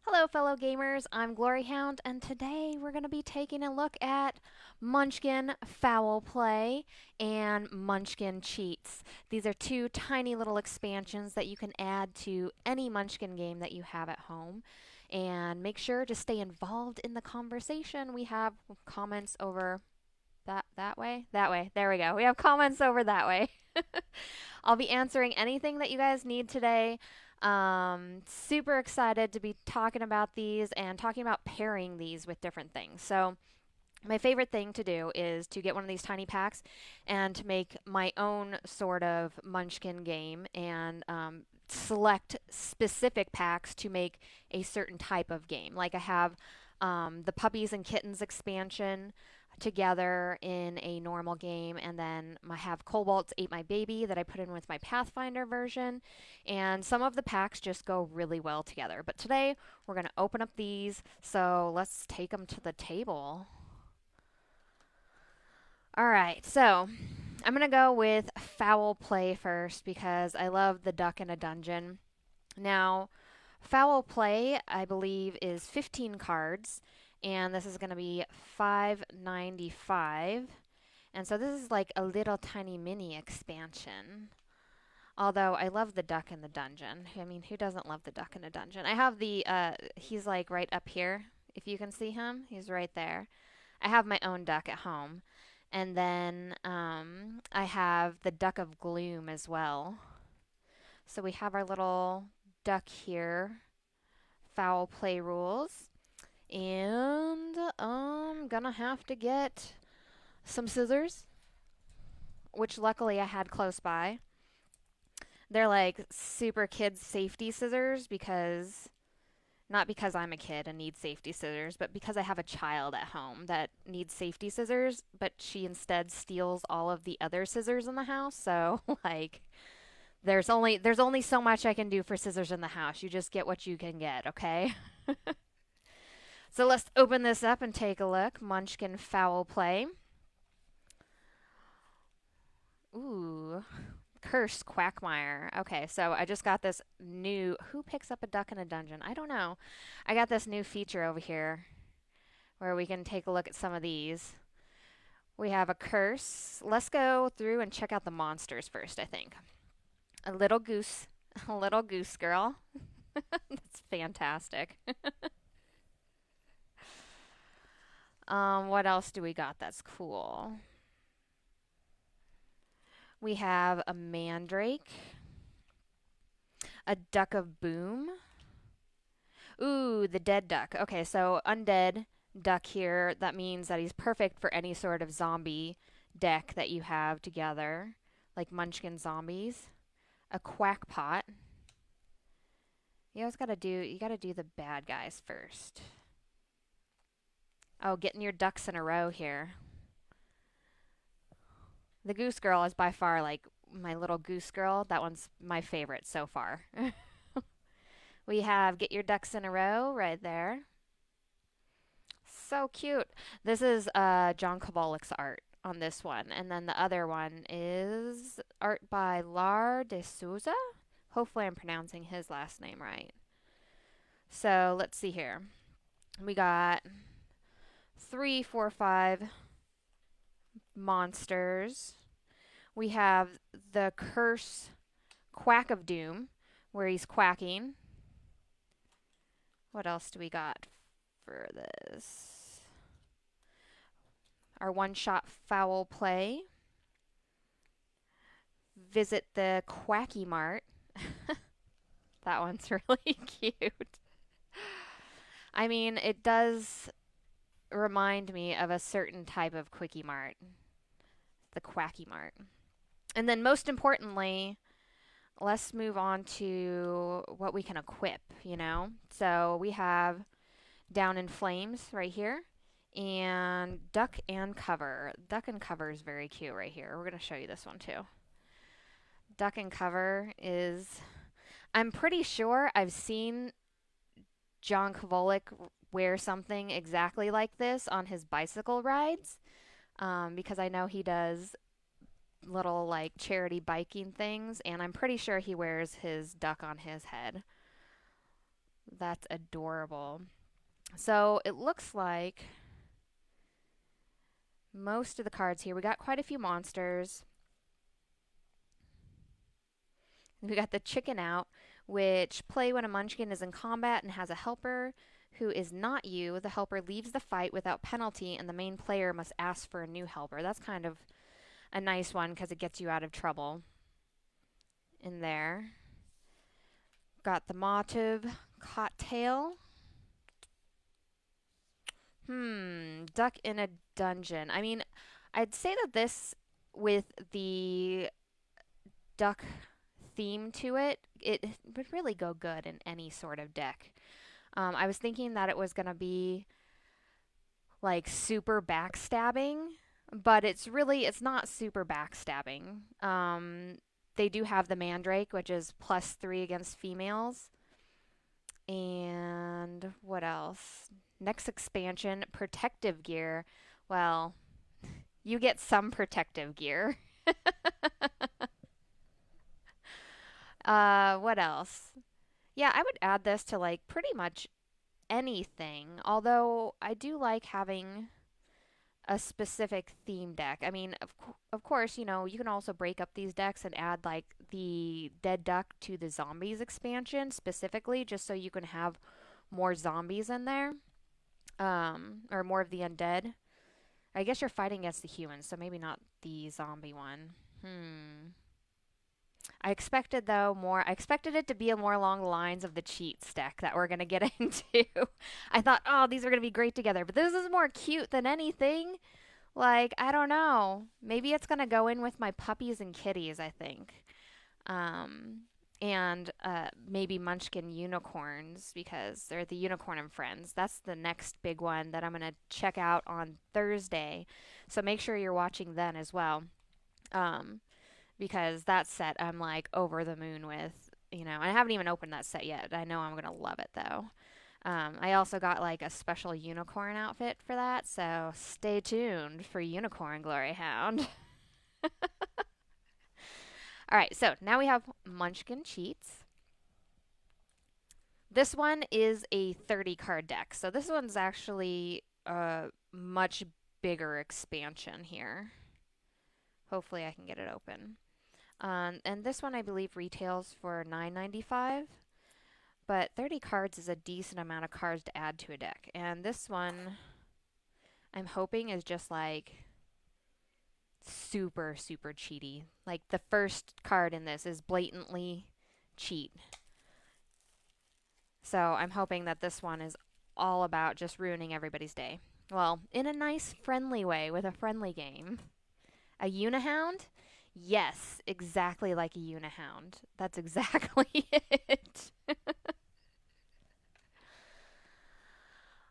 Hello, fellow gamers. I'm GloryHoundd, and today we're going to be taking a look at Munchkin Fowl Play and Munchkin Cheats. These are two tiny little expansions that you can add to any Munchkin game that you have at home. And make sure to stay involved in the conversation. We have comments over that way. That way. There we go. We have comments over that way. I'll be answering anything that you guys need today. Super excited to be talking about these and talking about pairing these with different things. So, my favorite thing to do is to get one of these tiny packs and to make my own sort of Munchkin game and select specific packs to make a certain type of game. Like I have the Puppies and Kittens expansion together in a normal game, and then I have Cobalt's Ate My Baby that I put in with my Pathfinder version, and some of the packs just go really well together. But today we're going to open up these, so let's take them to the table. Alright, so I'm going to go with Fowl Play first because I love the duck in a dungeon. Now, Fowl Play, I believe, is 15 cards, and this is going to be $5.95. And so this is like a little tiny mini expansion. Although I love the duck in the dungeon. I mean, who doesn't love the duck in a dungeon? I have the, he's like right up here. If you can see him, he's right there. I have my own duck at home. And then I have the Duck of Gloom as well. So we have our little duck here. Foul play rules. And I'm gonna have to get some scissors, which luckily I had close by. They're like super kids safety scissors because not because I'm a kid and need safety scissors, but because I have a child at home that needs safety scissors, but she instead steals all of the other scissors in the house. So like there's only so much I can do for scissors in the house. You just get what you can get, okay? So let's open this up and take a look. Munchkin Fowl Play. Ooh, Curse Quackmire. Okay, so I just got this new. Who picks up a duck in a dungeon? I don't know. I got this new feature over here where we can take a look at some of these. We have a curse. Let's go through and check out the monsters first, I think. A little goose. A little goose girl. That's fantastic. What else do we got that's cool? We have a mandrake, a duck of boom. Ooh, the dead duck. Okay, so undead duck here. That means that he's perfect for any sort of zombie deck that you have together, like Munchkin zombies. A quackpot. You gotta do the bad guys first. Oh, getting your ducks in a row here. The goose girl is by far like my little goose girl. That one's my favorite so far. We have Get Your Ducks in a Row right there. So cute. This is John Kovalick's art on this one. And then the other one is art by Lar de Souza. Hopefully I'm pronouncing his last name right. So let's see here. We got 3, 4, 5 monsters. We have the Curse Quack of Doom, where he's quacking. What else do we got for this? Our one-shot Fowl Play. Visit the Quacky Mart. That one's really cute. I mean, it does remind me of a certain type of Quickie Mart, the Quacky Mart. And then most importantly, let's move on to what we can equip, you know? So we have Down in Flames right here, and Duck and Cover. Duck and Cover is very cute right here. We're going to show you this one too. Duck and Cover is, I'm pretty sure I've seen John Kovalick wear something exactly like this on his bicycle rides, because I know he does little like charity biking things, and I'm pretty sure he wears his duck on his head. That's adorable. So it looks like most of the cards here, we got quite a few monsters. We got the chicken out, which play when a munchkin is in combat and has a helper who is not you. The helper leaves the fight without penalty, and the main player must ask for a new helper. That's kind of a nice one because it gets you out of trouble in there. Got the motive cocktail. Duck in a dungeon. I mean, I'd say that this, with the duck theme to it, it would really go good in any sort of deck. I was thinking that it was going to be like super backstabbing, but it's not super backstabbing. They do have the Mandrake, which is +3 against females. And what else? Next expansion, protective gear. Well, you get some protective gear. What else? Yeah, I would add this to like pretty much anything, although I do like having a specific theme deck. I mean, of course, you can also break up these decks and add like the Dead Duck to the Zombies expansion specifically, just so you can have more zombies in there, or more of the undead. I guess you're fighting against the humans, so maybe not the zombie one. I expected though more. I expected it to be more along the lines of the cheats deck that we're gonna get into. I thought, oh, these are gonna be great together, but this is more cute than anything. Like, I don't know. Maybe it's gonna go in with my puppies and kitties, I think. Um, and maybe Munchkin unicorns because they're the Unicorn and Friends. That's the next big one that I'm gonna check out on Thursday. So make sure you're watching then as well. Um, because that set I'm like over the moon with. I haven't even opened that set yet. I know I'm gonna love it though. I also got like a special unicorn outfit for that, so stay tuned for Unicorn GloryHoundd. All right, so now we have Munchkin Cheats. This one is a 30 card deck, so this one's actually a much bigger expansion here. Hopefully, I can get it open. And this one I believe retails for $9.95, but 30 cards is a decent amount of cards to add to a deck. And this one I'm hoping is just like super, super cheaty. Like the first card in this is blatantly cheat. So I'm hoping that this one is all about just ruining everybody's day. Well, in a nice, friendly way with a friendly game. A Unihound? Yes, exactly like a Unihound. That's exactly it.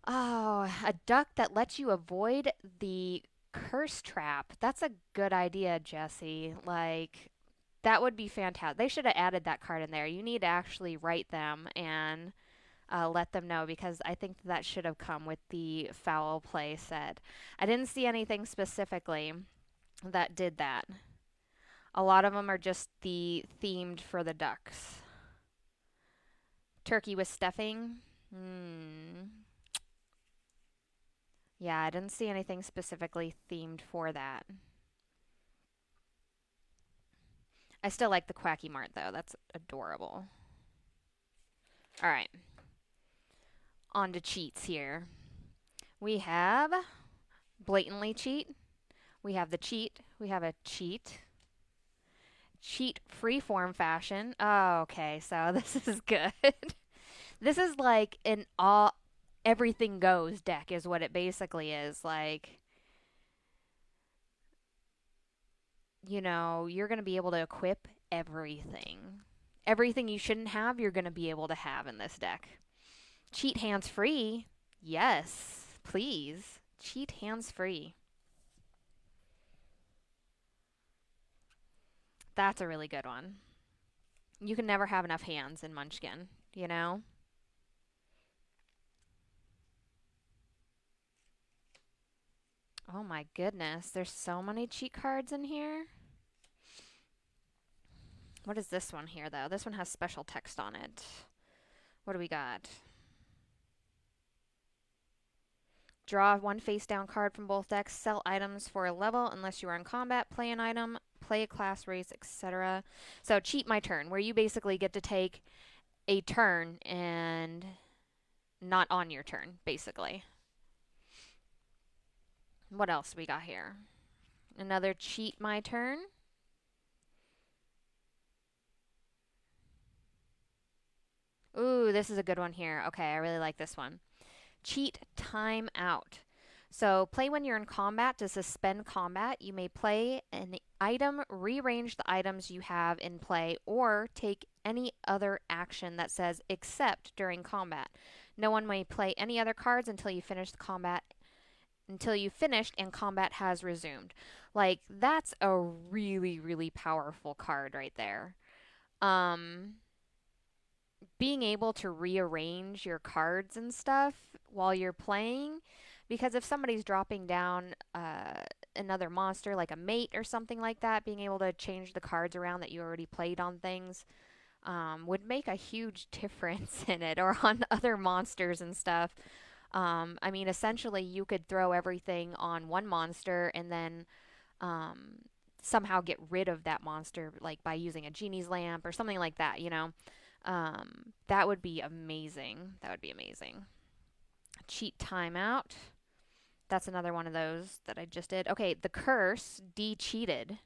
Oh, a duck that lets you avoid the curse trap. That's a good idea, Jesse. Like, that would be fantastic. They should have added that card in there. You need to actually write them and let them know because I think that should have come with the Fowl play set. I didn't see anything specifically that did that. A lot of them are just the themed for the ducks. Turkey with stuffing. Yeah, I didn't see anything specifically themed for that. I still like the Quacky Mart though. That's adorable. All right. On to cheats here. We have blatantly cheat. We have the cheat. We have a cheat. Cheat freeform fashion. Oh, okay. So this is good. This is like an all everything goes deck is what it basically is. Like, you're going to be able to equip everything. Everything you shouldn't have, you're going to be able to have in this deck. Cheat hands free. Yes, please. Cheat hands free. That's a really good one. You can never have enough hands in Munchkin, you know? Oh my goodness, there's so many cheat cards in here. What is this one here, though? This one has special text on it. What do we got? Draw one face down card from both decks. Sell items for a level unless you are in combat. Play an item. Play a class race, etc. So cheat my turn, where you basically get to take a turn and not on your turn, basically. What else we got here? Another cheat my turn. Ooh, this is a good one here. Okay, I really like this one. Cheat time out. So play when you're in combat to suspend combat. You may play an item, rearrange the items you have in play, or take any other action that says except during combat. No one may play any other cards until you finish the combat until you finished and combat has resumed. Like that's a really, really powerful card right there. Um Being able to rearrange your cards and stuff while you're playing, because if somebody's dropping down another monster like a mate or something like that, being able to change the cards around that you already played on things would make a huge difference in it, or on other monsters and stuff. I mean, essentially, you could throw everything on one monster and then somehow get rid of that monster, like by using a genie's lamp or something like that, you know? That would be amazing. That would be amazing. Cheat timeout. That's another one of those that I just did. Okay, the curse, de-cheated.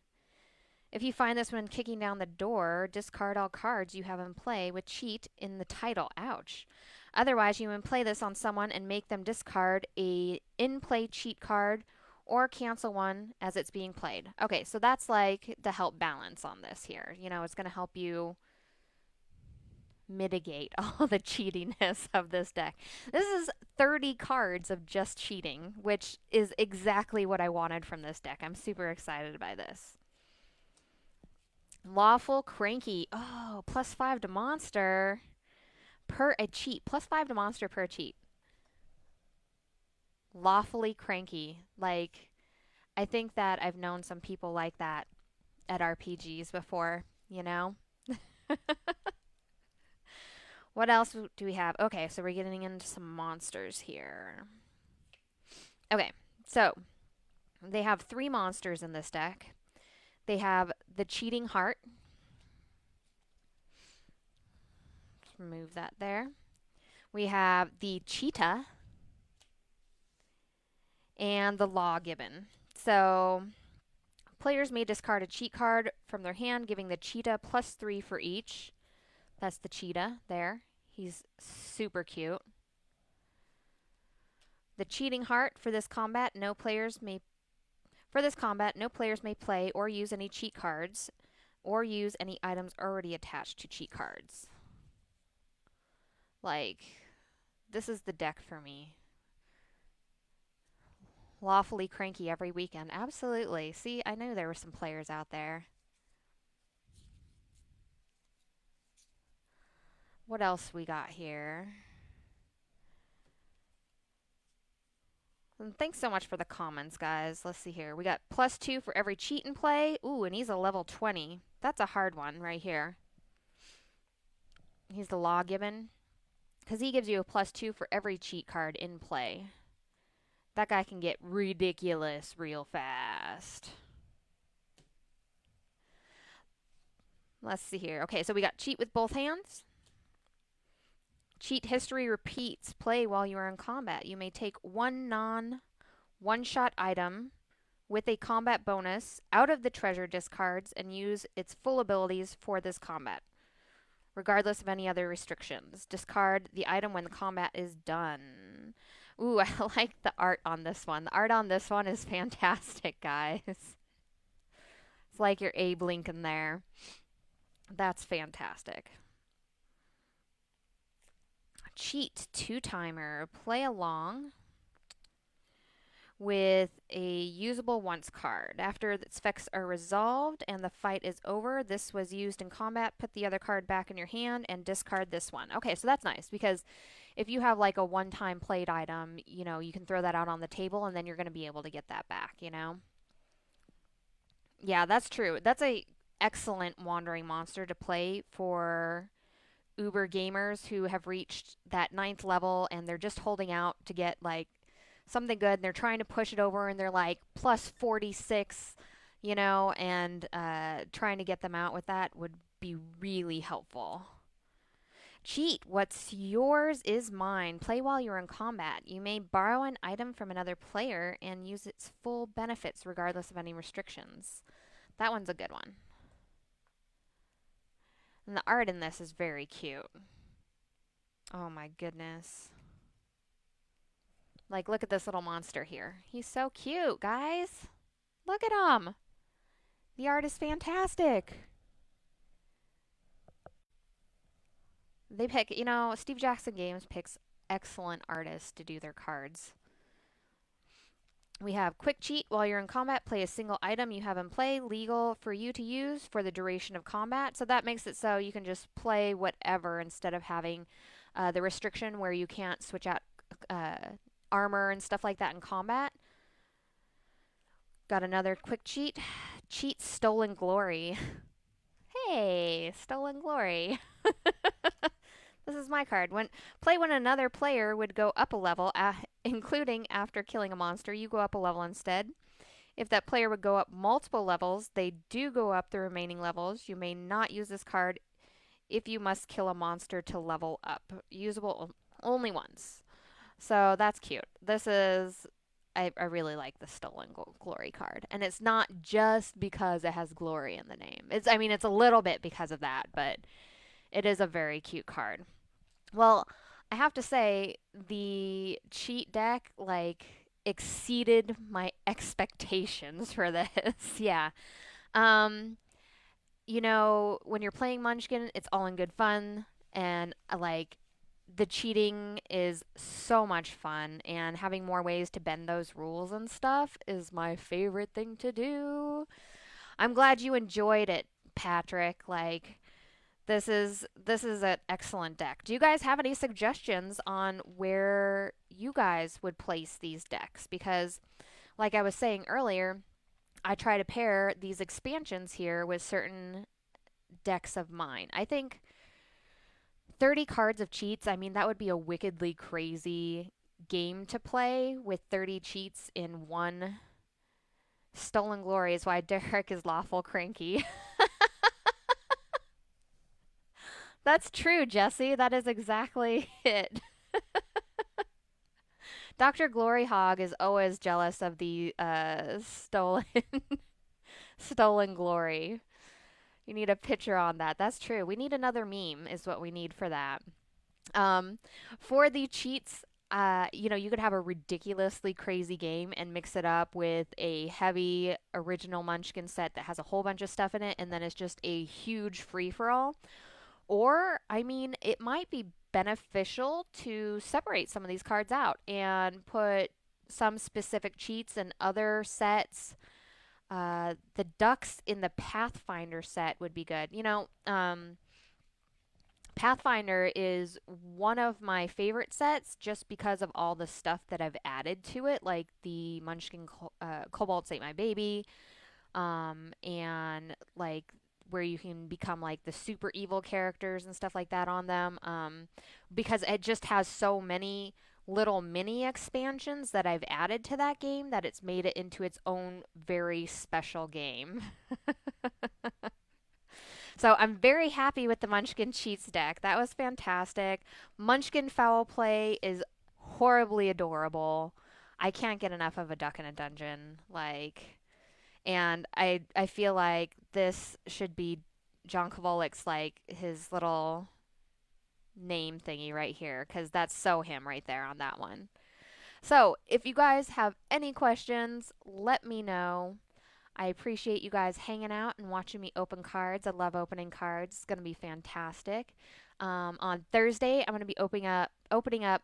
If you find this when kicking down the door, discard all cards you have in play with cheat in the title. Ouch. Otherwise, you may play this on someone and make them discard a in-play cheat card or cancel one as it's being played. Okay, so that's like the help balance on this here. You know, it's going to help you mitigate all the cheatiness of this deck. This is 30 cards of just cheating, which is exactly what I wanted from this deck. I'm super excited by this. Lawful Cranky. Oh, +5 to monster per a cheat. +5 to monster per cheat. Lawfully Cranky. Like, I think that I've known some people like that at RPGs before, you know? What else do we have? Okay, so we're getting into some monsters here. Okay, so they have 3 monsters in this deck. They have the Cheating Heart. Let's remove that there. We have the Cheetah and the Law Gibbon. So players may discard a cheat card from their hand, giving the Cheetah +3 for each. That's the Cheetah there. He's super cute. The Cheating Heart. For this combat, no players may play or use any cheat cards or use any items already attached to cheat cards. Like, this is the deck for me. Lawfully Cranky every weekend. Absolutely. See, I knew there were some players out there. What else we got here? And thanks so much for the comments, guys. Let's see here. We got +2 for every cheat in play. Ooh, and he's a level 20. That's a hard one right here. He's the Law Gibbon, because he gives you a +2 for every cheat card in play. That guy can get ridiculous real fast. Let's see here. Okay, so we got cheat with both hands. Cheat history repeats. Play while you are in combat. You may take one non-one-shot item with a combat bonus out of the treasure discards and use its full abilities for this combat, regardless of any other restrictions. Discard the item when the combat is done. Ooh, I like the art on this one. The art on this one is fantastic, guys. It's like your Abe Lincoln there. That's fantastic. Cheat 2-timer. Play along with a usable once card. After its effects are resolved and the fight is over, this was used in combat. Put the other card back in your hand and discard this one. Okay, so that's nice, because if you have like a one-time played item, you know, you can throw that out on the table and then you're going to be able to get that back, you know? Yeah, that's true. That's a excellent wandering monster to play for uber gamers who have reached that 9th level and they're just holding out to get like something good, and they're trying to push it over, and they're like plus 46, and trying to get them out with that would be really helpful. Cheat. What's yours is mine. Play while you're in combat. You may borrow an item from another player and use its full benefits regardless of any restrictions. That one's a good one. And the art in this is very cute. Oh my goodness. Like, look at this little monster here. He's so cute, guys. Look at him. The art is fantastic. They pick, Steve Jackson Games picks excellent artists to do their cards. We have quick cheat. While you're in combat, play a single item you have in play, legal for you to use for the duration of combat. So that makes it so you can just play whatever instead of having the restriction where you can't switch out armor and stuff like that in combat. Got another quick cheat. Cheat Stolen Glory. Hey, Stolen Glory. This is my card. Play when another player would go up a level, including after killing a monster. You go up a level instead. If that player would go up multiple levels, they do go up the remaining levels. You may not use this card if you must kill a monster to level up. Usable only once. So that's cute. This is... I really like the Stolen Glory card. And it's not just because it has glory in the name. It's a little bit because of that, but it is a very cute card. Well, I have to say, the cheat deck, exceeded my expectations for this. Yeah. When you're playing Munchkin, it's all in good fun. And, the cheating is so much fun, and having more ways to bend those rules and stuff is my favorite thing to do. I'm glad you enjoyed it, Patrick. This is an excellent deck. Do you guys have any suggestions on where you guys would place these decks? Because, like I was saying earlier, I try to pair these expansions here with certain decks of mine. I think 30 cards of cheats, that would be a wickedly crazy game to play with 30 cheats in one. Stolen Glory is why Derek is lawful cranky. That's true, Jesse. That is exactly it. Dr. GloryHoundd is always jealous of the stolen glory. You need a picture on that. That's true. We need another meme is what we need for that. For the cheats, you could have a ridiculously crazy game and mix it up with a heavy original Munchkin set that has a whole bunch of stuff in it, and then it's just a huge free-for-all. Or, it might be beneficial to separate some of these cards out and put some specific cheats in other sets. The ducks in the Pathfinder set would be good. Pathfinder is one of my favorite sets just because of all the stuff that I've added to it, like the Munchkin Kobolds Ate My Baby, and where you can become the super evil characters and stuff like that on them, because it just has so many little mini expansions that I've added to that game that it's made it into its own very special game. So I'm very happy with the Munchkin Cheats deck. That was fantastic. Munchkin Fowl Play is horribly adorable. I can't get enough of a duck in a dungeon. And I feel like this should be John Kovalik's, his little name thingy right here, because that's so him right there on that one. So if you guys have any questions, let me know. I appreciate you guys hanging out and watching me open cards. I love opening cards. It's going to be fantastic. On Thursday, I'm going to be opening up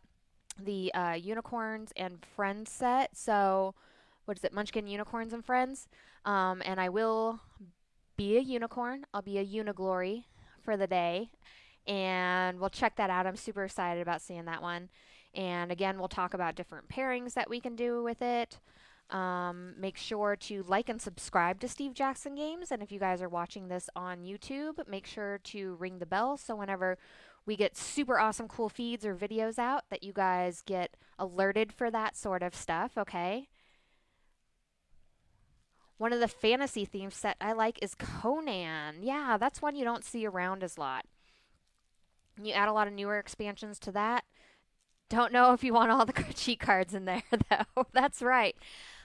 the Unicorns and Friends set. So, what is it? Munchkin Unicorns and Friends. And I will be a unicorn. I'll be a Uniglory for the day. And we'll check that out. I'm super excited about seeing that one. And again, we'll talk about different pairings that we can do with it. Make sure to like and subscribe to Steve Jackson Games. And if you guys are watching this on YouTube, make sure to ring the bell so whenever we get super awesome cool feeds or videos out that you guys get alerted for that sort of stuff, okay? One of the fantasy themed set I like is Conan. Yeah, that's one you don't see around as a lot. You add a lot of newer expansions to that. Don't know if you want all the cheat cards in there though. That's right.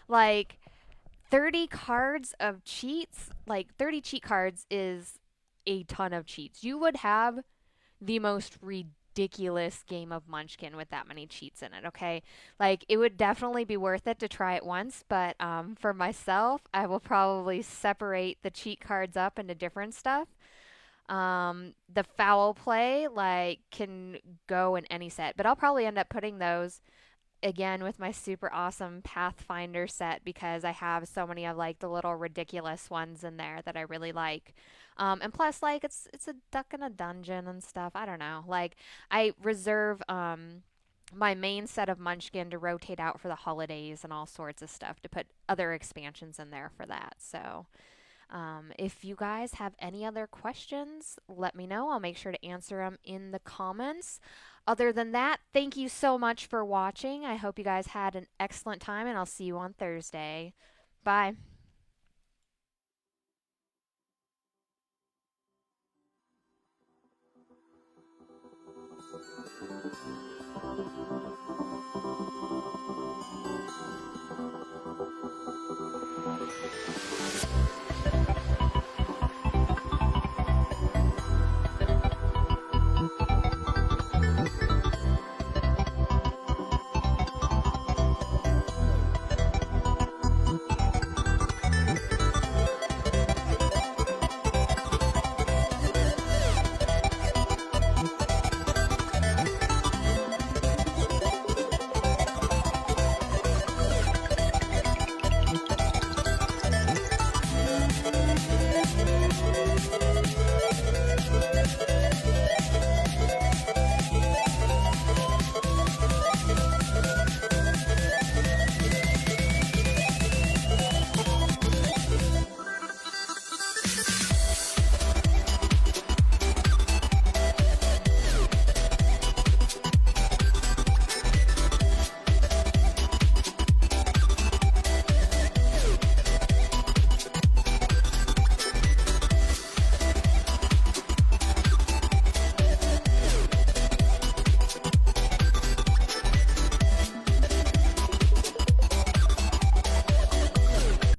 Like 30 cards of cheats, like 30 cheat cards is a ton of cheats. You would have the most ridiculous game of Munchkin with that many cheats in it, okay? Like, it would definitely be worth it to try it once, but for myself, I will probably separate the cheat cards up into different stuff. The foul play, like, can go in any set, but I'll probably end up putting those again with my super awesome Pathfinder set because I have so many of like the little ridiculous ones in there that I really like. And plus, like it's a duck in a dungeon and stuff. I don't know. Like I reserve my main set of Munchkin to rotate out for the holidays and all sorts of stuff to put other expansions in there for that. So if you guys have any other questions, let me know. I'll make sure to answer them in the comments. Other than that, thank you so much for watching. I hope you guys had an excellent time, and I'll see you on Thursday. Bye.